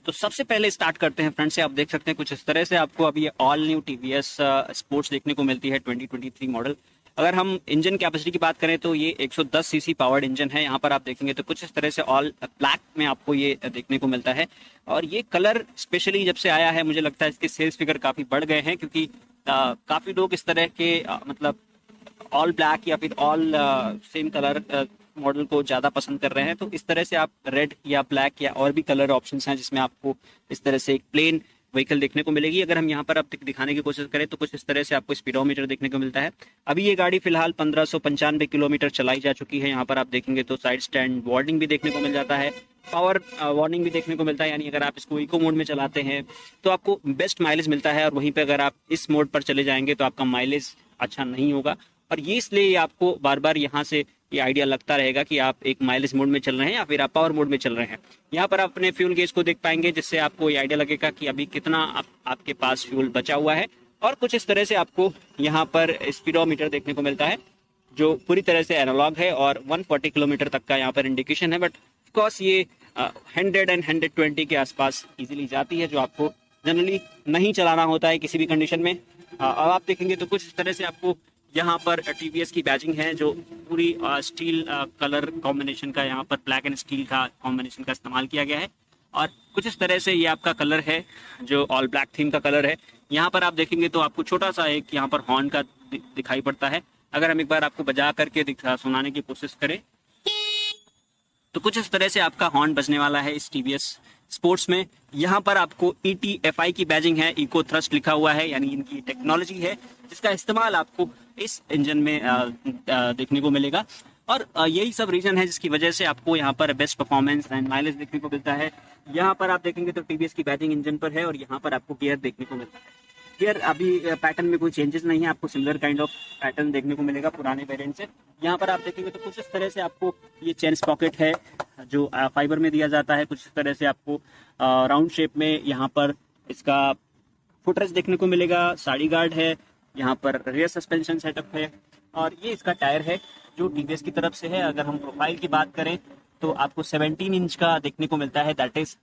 तो सबसे पहले स्टार्ट करते हैं फ्रंट से। आप देख सकते हैं कुछ इस तरह से आपको अभी ये ऑल न्यू टीवीएस स्पोर्ट्स देखने को मिलती है 2023 मॉडल। अगर हम इंजन कैपेसिटी की बात करें तो ये 110 सीसी पावर्ड इंजन है। यहाँ पर आप देखेंगे तो कुछ इस तरह से ऑल ब्लैक में आपको ये देखने को मिलता है। और ये कलर स्पेशली जब से आया है मुझे लगता है इसके सेल्स फिगर काफी बढ़ गए हैं, क्योंकि काफी लोग इस तरह के मतलब ऑल ब्लैक या फिर ऑल सेम कलर मॉडल को ज़्यादा पसंद कर रहे हैं। तो इस तरह से आप रेड या ब्लैक या और भी कलर ऑप्शंस हैं जिसमें आपको इस तरह से एक प्लेन व्हीकल देखने को मिलेगी। अगर हम यहाँ पर अब दिखाने की कोशिश करें तो कुछ इस तरह से आपको स्पीडोमीटर देखने को मिलता है। अभी ये गाड़ी फिलहाल 1595 किलोमीटर चलाई जा चुकी है। यहाँ पर आप देखेंगे तो साइड स्टैंड वार्निंग भी देखने को मिल जाता है, पावर वार्निंग भी देखने को मिलता है। यानी अगर आप इसको इको मोड में चलाते हैं तो आपको बेस्ट माइलेज मिलता है, और वहीं पर अगर आप इस मोड पर चले जाएंगे तो आपका माइलेज अच्छा नहीं होगा। और ये इसलिए आपको बार बार यहाँ से ये आइडिया लगता रहेगा कि आप एक माइलेज मोड में चल रहे हैं या फिर आप पावर मोड में चल रहे हैं। यहाँ पर आप अपने फ्यूल गेज को देख पाएंगे, जिससे आपको ये आइडिया लगेगा कि अभी कितना आपके पास फ्यूल बचा हुआ है। और कुछ इस तरह से आपको यहाँ पर स्पीडोमीटर देखने को मिलता है जो पूरी तरह से एनालॉग है, और 140 किलोमीटर तक का यहाँ पर इंडिकेशन है। बट ऑफकोर्स ये 100 एंड 120 के आसपास इजीली जाती है, जो आपको जनरली नहीं चलाना होता है किसी भी कंडीशन में। अब आप देखेंगे तो कुछ इस तरह से आपको यहाँ पर टीवीएस की बैजिंग है, जो पूरी स्टील कलर कॉम्बिनेशन का, यहाँ पर ब्लैक एंड स्टील का कॉम्बिनेशन का इस्तेमाल किया गया है। और कुछ इस तरह से ये आपका कलर है जो ऑल ब्लैक थीम का कलर है। यहाँ पर आप देखेंगे तो आपको छोटा सा एक यहाँ पर हॉर्न का दिखाई पड़ता है। अगर हम एक बार आपको बजा करके सुनाने की कोशिश करें तो कुछ इस तरह से आपका हॉर्न बजने वाला है इस टीवीएस स्पोर्ट्स में। यहाँ पर आपको ETFI की बैजिंग है, इको थ्रस्ट लिखा हुआ है, यानी इनकी टेक्नोलॉजी है जिसका इस्तेमाल आपको इस इंजन में देखने को मिलेगा। और यही सब रीजन है जिसकी वजह से आपको यहाँ पर बेस्ट परफॉर्मेंस एंड माइलेज देखने को मिलता है। यहाँ पर आप देखेंगे तो टीवीएस की बैजिंग इंजन पर है, और यहाँ पर आपको गियर देखने को मिलता है। गियर अभी पैटर्न में कोई चेंजेस नहीं है, आपको सिमिलर काइंड ऑफ पैटर्न देखने को मिलेगा पुराने वेरिएंट से। यहाँ पर आप देखेंगे तो कुछ इस तरह से आपको ये चेन पॉकेट है जो फाइबर में दिया जाता है। कुछ इस तरह से आपको राउंड शेप में यहाँ पर इसका फुटरेस्ट देखने को मिलेगा। साड़ी गार्ड है, यहाँ पर रियर सस्पेंशन सेटअप है, और ये इसका टायर है जो टीवीएस की तरफ से है। अगर हम प्रोफाइल की बात करें तो आपको 17 इंच का देखने को मिलता है, दैट इज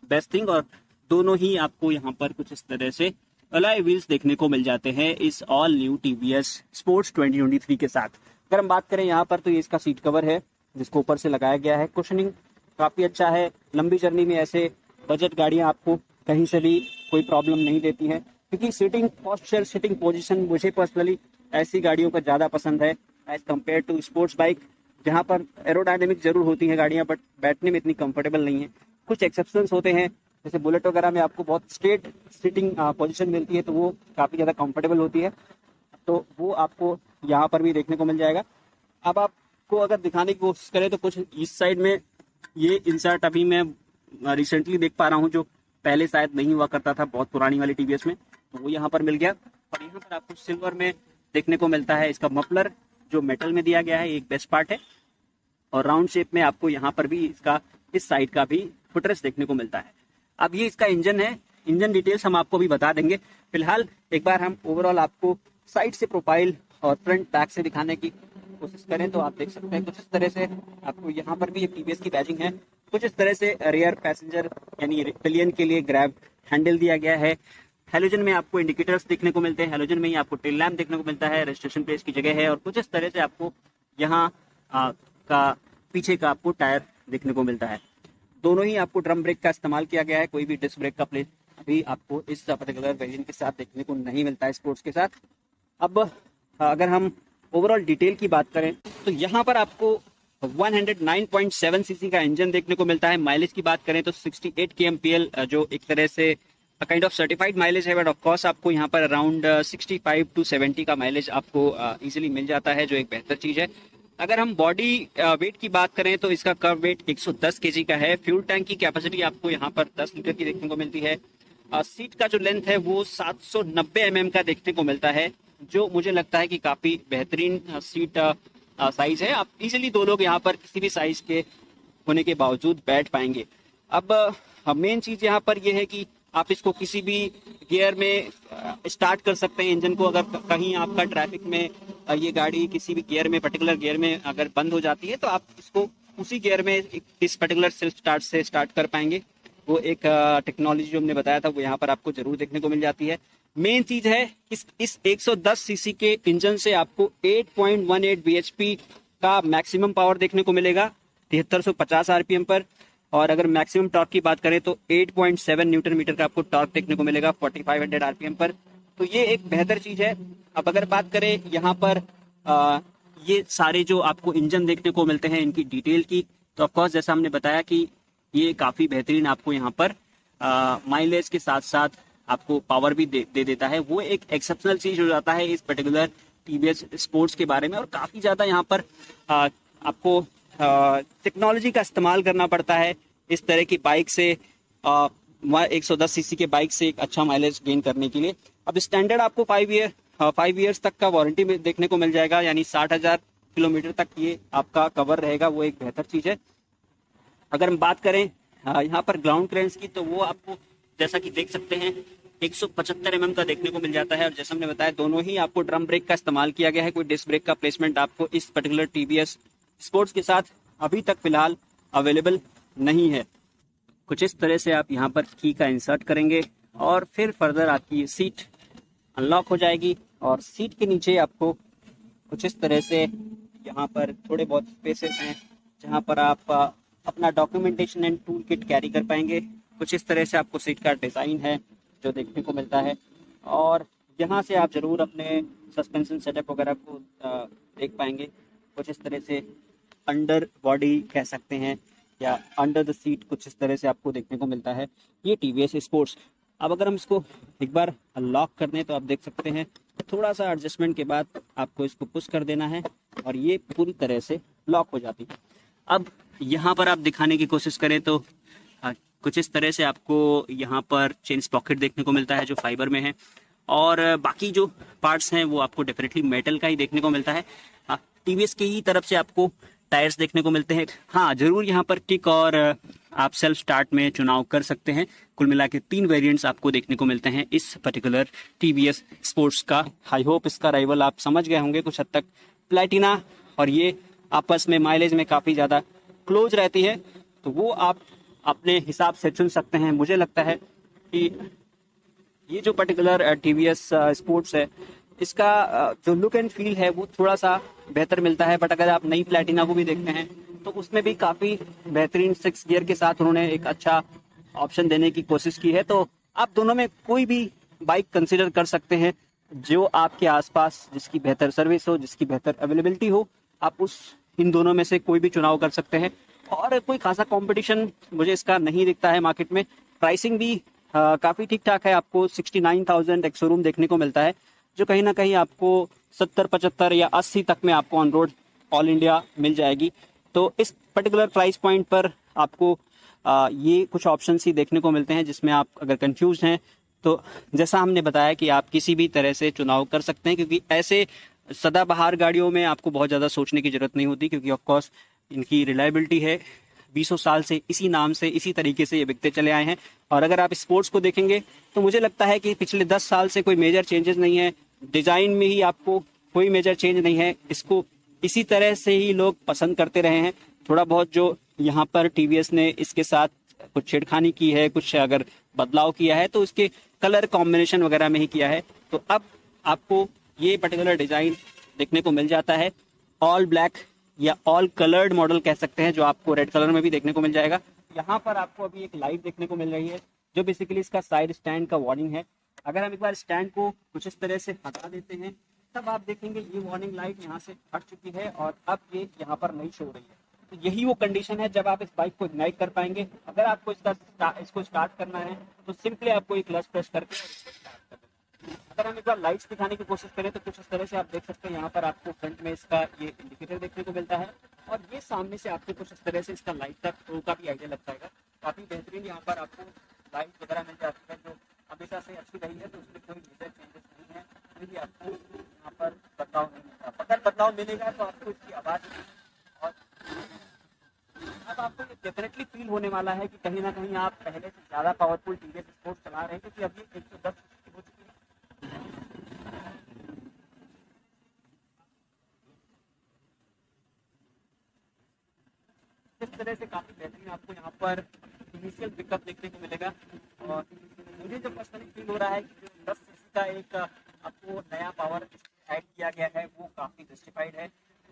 बेस्ट थिंग। और दोनों ही आपको यहाँ पर कुछ इस तरह से अलॉय व्हील्स देखने को मिल जाते हैं इस ऑल न्यू टीवीएस स्पोर्ट्स 2023 के साथ। अगर हम बात करें यहाँ पर तो ये इसका सीट कवर है जिसको ऊपर से लगाया गया है। कुशनिंग काफी अच्छा है। लंबी जर्नी में ऐसे बजट गाड़ियां आपको कहीं से भी कोई प्रॉब्लम नहीं देती हैं, क्योंकि सीटिंग पोस्चर, सीटिंग पोजीशन मुझे पर्सनली ऐसी गाड़ियों का ज्यादा पसंद है as compared to sports bike, जहां पर एरोडायनेमिक जरूर होती है गाड़ियां बट बैठने में इतनी कंफर्टेबल नहीं है। कुछ एक्सेप्शंस होते हैं, जैसे बुलेट वगैरह में आपको बहुत स्ट्रेट सीटिंग पोजीशन मिलती है तो वो काफी ज्यादा कंफर्टेबल होती है, तो वो आपको यहाँ पर भी देखने को मिल जाएगा। अब आपको अगर दिखाने की कोशिश करें तो कुछ इस साइड में ये इंसर्ट अभी मैं रिसेंटली देख पा रहा हूँ, जो पहले शायद नहीं हुआ करता था बहुत पुरानी वाली टीवीएस में, तो वो यहाँ पर मिल गया। और यहाँ पर आपको सिल्वर में देखने को मिलता है इसका मफलर जो मेटल में दिया गया है, एक बेस्ट पार्ट है। और राउंड शेप में आपको यहाँ पर भी इसका इस साइड का भी फुटरेस्ट देखने को मिलता है। अब ये इसका इंजन है, इंजन डिटेल्स हम आपको भी बता देंगे। फिलहाल एक बार हम ओवरऑल आपको साइड से प्रोफाइल और फ्रंट बैक से दिखाने की कोशिश करें तो आप देख सकते हैं कुछ इस तरह से आपको यहाँ पर भी एक टीवीएस की बैजिंग है। कुछ इस तरह से रियर पैसेंजर यानी पिलियन के लिए ग्रैब हैंडल दिया गया है। हेलोजन में आपको इंडिकेटर्स देखने को मिलते हैं, हेलोजन में ही आपको टेल लैम्प देखने को मिलता है, रजिस्ट्रेशन प्लेट की जगह है। और कुछ इस तरह से आपको यहाँ का पीछे का आपको टायर देखने को मिलता है। दोनों ही आपको ड्रम ब्रेक का इस्तेमाल किया गया है, कोई भी डिस्क ब्रेक का प्लेट अभी आपको इस पर्टिकुलर वेरिएंट के साथ देखने को नहीं मिलता है स्पोर्ट्स के साथ। अब अगर हम ओवरऑल डिटेल की बात करें तो यहाँ पर आपको 109.7 सीसी का इंजन देखने को मिलता है। माइलेज की बात करें तो 68 kmpl जो एक तरह से काइंड ऑफ सर्टिफाइड माइलेज है, बट ऑफ कोर्स आपको यहाँ पर अराउंड 65 to 70 का माइलेज आपको इजीली मिल जाता है, जो एक बेहतर चीज है। अगर हम बॉडी वेट की बात करें तो इसका कर्व वेट 110 kg का है। फ्यूल टैंक की कैपेसिटी आपको यहाँ पर 10 लीटर की देखने को मिलती है। सीट का जो लेंथ है वो 790 mm का देखने को मिलता है, जो मुझे लगता है कि काफी बेहतरीन सीट साइज है। आप इजीली दो लोग यहाँ पर किसी भी साइज के होने के बावजूद बैठ पाएंगे। अब मेन चीज यहाँ पर यह है कि आप इसको किसी भी गियर में स्टार्ट कर सकते हैं इंजन को। अगर कहीं आपका ट्रैफिक में ये गाड़ी किसी भी गियर में, पर्टिकुलर गियर में अगर बंद हो जाती है तो आप इसको उसी गियर में इस पर्टिकुलर सेल्फ स्टार्ट से स्टार्ट कर पाएंगे। वो एक टेक्नोलॉजी जो हमने बताया था वो यहाँ पर आपको जरूर देखने को मिल जाती है। मेन चीज है इस 110 सीसी के इंजन से आपको 8.18 bhp का मैक्सिमम पावर देखने को मिलेगा 7350 आरपीएम पर। और अगर मैक्सिमम टॉर्क की बात करें तो 8.7 न्यूटन मीटर का आपको टॉर्क देखने को मिलेगा 4500 आरपीएम पर। तो ये एक बेहतर चीज है। अब अगर बात करें यहाँ पर ये सारे जो आपको इंजन देखने को मिलते हैं इनकी डिटेल की, तो ऑफकोर्स जैसा हमने बताया कि ये काफी बेहतरीन आपको यहाँ पर माइलेज के साथ साथ आपको पावर भी दे देता है। वो एक एक्सेप्शनल चीज हो जाता है इस पर्टिकुलर टीवीएस स्पोर्ट्स के बारे में। और काफी ज्यादा यहाँ पर आपको टेक्नोलॉजी का इस्तेमाल करना पड़ता है इस तरह की बाइक से 110 सीसी के बाइक से एक अच्छा माइलेज गेन करने के लिए। अब स्टैंडर्ड आपको 5 ईयर्स तक का वारंटी में देखने को मिल जाएगा, यानी 60,000 किलोमीटर तक ये आपका कवर रहेगा। वो एक बेहतर चीज है। अगर हम बात करें यहाँ पर ग्राउंड क्लियरेंस की, तो वो आपको जैसा कि देख सकते हैं 175 mm का देखने को मिल जाता है। और जैसा हमने बताया दोनों ही आपको ड्रम ब्रेक का इस्तेमाल किया गया है। कोई डिस्क ब्रेक का प्लेसमेंट आपको इस पर्टिकुलर टीवीएस स्पोर्ट्स के साथ अभी तक फिलहाल अवेलेबल नहीं है। कुछ इस तरह से आप यहाँ पर की का इंसर्ट करेंगे और फिर फर्दर आपकी सीट अनलॉक हो जाएगी। और सीट के नीचे आपको कुछ इस तरह से यहाँ पर थोड़े बहुत स्पेसेस हैं जहाँ पर आप अपना documentation and tool kit carry कर पाएंगे। कुछ इस तरह से आपको सीट का डिज़ाइन है जो देखने को मिलता है। और यहाँ से आप ज़रूर अपने सस्पेंशन सेटअप वगैरह को देख पाएंगे। कुछ इस तरह से अंडर बॉडी कह सकते हैं या अंडर द सीट कुछ इस तरह से आपको देखने को मिलता है ये टीवीएस स्पोर्ट्स। अब अगर हम इसको एक बार लॉक कर दें तो आप देख सकते हैं थोड़ा सा एडजस्टमेंट के बाद आपको इसको पुश कर देना है और ये पूरी तरह से लॉक हो जाती है। अब यहाँ पर आप दिखाने की कोशिश करें तो कुछ इस तरह से आपको यहाँ पर चेन पॉकेट देखने को मिलता है जो फाइबर में है। और बाकी जो पार्ट्स हैं वो आपको डेफिनेटली मेटल का ही देखने को मिलता है। टीवीएस की ही तरफ से आपको टायर्स देखने को मिलते हैं। हाँ जरूर यहाँ पर किक और आप सेल्फ स्टार्ट में चुनाव कर सकते हैं। कुल मिला के 3 वेरिएंट्स आपको देखने को मिलते हैं इस पर्टिकुलर टीवीएस स्पोर्ट्स का। आई होप इसका राइवल आप समझ गए होंगे कुछ हद तक। प्लैटिना और ये आपस में माइलेज में काफ़ी ज़्यादा क्लोज रहती है, तो वो आप अपने हिसाब से चुन सकते हैं। मुझे लगता है कि ये जो पर्टिकुलर टीवीएस स्पोर्ट्स है इसका जो लुक एंड फील है वो थोड़ा सा बेहतर मिलता है। बट अगर आप नई प्लैटिना को भी देखते हैं तो उसमें भी काफ़ी बेहतरीन 6 गियर के साथ उन्होंने एक अच्छा ऑप्शन देने की कोशिश की है। तो आप दोनों में कोई भी बाइक कंसिडर कर सकते हैं जो आपके आसपास जिसकी बेहतर सर्विस हो, जिसकी बेहतर अवेलेबिलिटी हो। आप उस इन दोनों में से कोई भी चुनाव कर सकते हैं। और कोई खासा कंपटीशन मुझे इसका नहीं दिखता है मार्केट में। प्राइसिंग भी काफ़ी ठीक ठाक है। आपको 69,000 एक शोरूम देखने को मिलता है जो कहीं ना कहीं आपको 70, 75 या 80 तक में आपको ऑन रोड ऑल इंडिया मिल जाएगी। तो इस पर्टिकुलर प्राइस पॉइंट पर आपको ये कुछ ऑप्शन ही देखने को मिलते हैं जिसमें आप अगर कंफ्यूज हैं तो जैसा हमने बताया कि आप किसी भी तरह से चुनाव कर सकते हैं। क्योंकि ऐसे सदाबहार गाड़ियों में आपको बहुत ज़्यादा सोचने की जरूरत नहीं होती क्योंकि ऑफकोर्स इनकी रिलायबिलिटी है। 20 साल से इसी नाम से इसी तरीके से ये बिकते चले आए हैं। और अगर आप स्पोर्ट्स को देखेंगे तो मुझे लगता है कि पिछले 10 साल से कोई मेजर चेंजेस नहीं है। डिज़ाइन में ही आपको कोई मेजर चेंज नहीं है। इसको इसी तरह से ही लोग पसंद करते रहे हैं। थोड़ा बहुत जो यहाँ पर टीवीएस ने इसके साथ कुछ छेड़खानी की है, कुछ अगर बदलाव किया है तो इसके कलर कॉम्बिनेशन वगैरह में ही किया है। तो अब आपको ये पर्टिकुलर डिज़ाइन देखने को मिल जाता है ऑल ब्लैक या ऑल कलर्ड मॉडल कह सकते हैं, जो आपको रेड कलर में भी देखने को मिल जाएगा। यहाँ पर आपको अभी एक लाइट देखने को मिल रही है जो बेसिकली इसका साइड स्टैंड का वार्निंग है। अगर हम एक बार स्टैंड को कुछ इस तरह से हटा देते हैं तब आप देखेंगे ये वार्निंग लाइट यहाँ से हट चुकी है और अब ये यहाँ पर नहीं शो रही है। तो यही वो कंडीशन है जब आप इस बाइक को इग्नाइट कर पाएंगे। अगर आपको इसको स्टार्ट करना है तो सिंपली आपको एक क्लच प्रेस करके और इसको स्टार्ट कर देना। अगर हम एक बार लाइट्स दिखाने की कोशिश करें तो कुछ इस तरह से आप देख सकते हैं यहाँ पर आपको फ्रंट में इसका ये इंडिकेटर देखने को मिलता है और ये सामने से आपको कुछ इस तरह से इसका लाइट का थ्रो का भी आइडिया लगता है। काफ़ी बेहतरीन यहाँ पर आपको लाइट वगैरह मिल जाती है जो हमेशा से अच्छी रही है। तो उसमें कोई मेजर चेंजेस नहीं है, फिर भी आपको यहाँ पर बदलाव नहीं मिलता। अगर बदलाव मिलेगा तो आपको इसकी आवाज़ और अब आपको ये डेफिनेटली फील होने वाला है कि कहीं ना कहीं आप पहले से ज़्यादा पावरफुल टीवीएस स्पोर्ट्स चला रहे हैं क्योंकि अब ये 110 की हो चुकी है। इस तरह से काफ़ी बेहतरीन आपको यहाँ पर इनिशियल पिकअप देखने को मिलेगा। और मुझे जो पर्सनली फील हो रहा है कि 10 सीसी का एक आपको नया पावर ऐड किया गया है वो काफ़ी जस्टिफाइड है,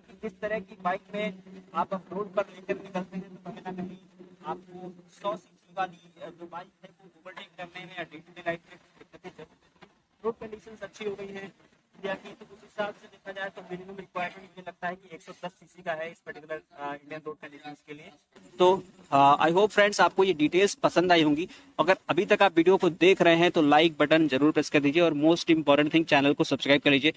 क्योंकि इस तरह की बाइक में आप रोड पर लेकर निकलते हैं तो कहीं ना कहीं आपको 100 सीसी वाली जो बाइक है वो ओवरटेक करने में या डे टू डे लाइफ में दिक्कतें जरूर होती हैं। रोड कंडीशंस अच्छी हो गई हैं इंडिया की, तो उस हिसाब से देखा जाए तो मिनिमम रिक्वायरमेंट मुझे लगता है कि 110 सीसी का है इस पर्टिकुलर इंडियन रोड कंडीशंस के लिए। तो आई होप फ्रेंड्स आपको ये डिटेल्स पसंद आई होंगी। अगर अभी तक आप वीडियो को देख रहे हैं तो लाइक बटन जरूर प्रेस कर दीजिए और मोस्ट इंपॉर्टेंट थिंग चैनल को सब्सक्राइब कर लीजिए।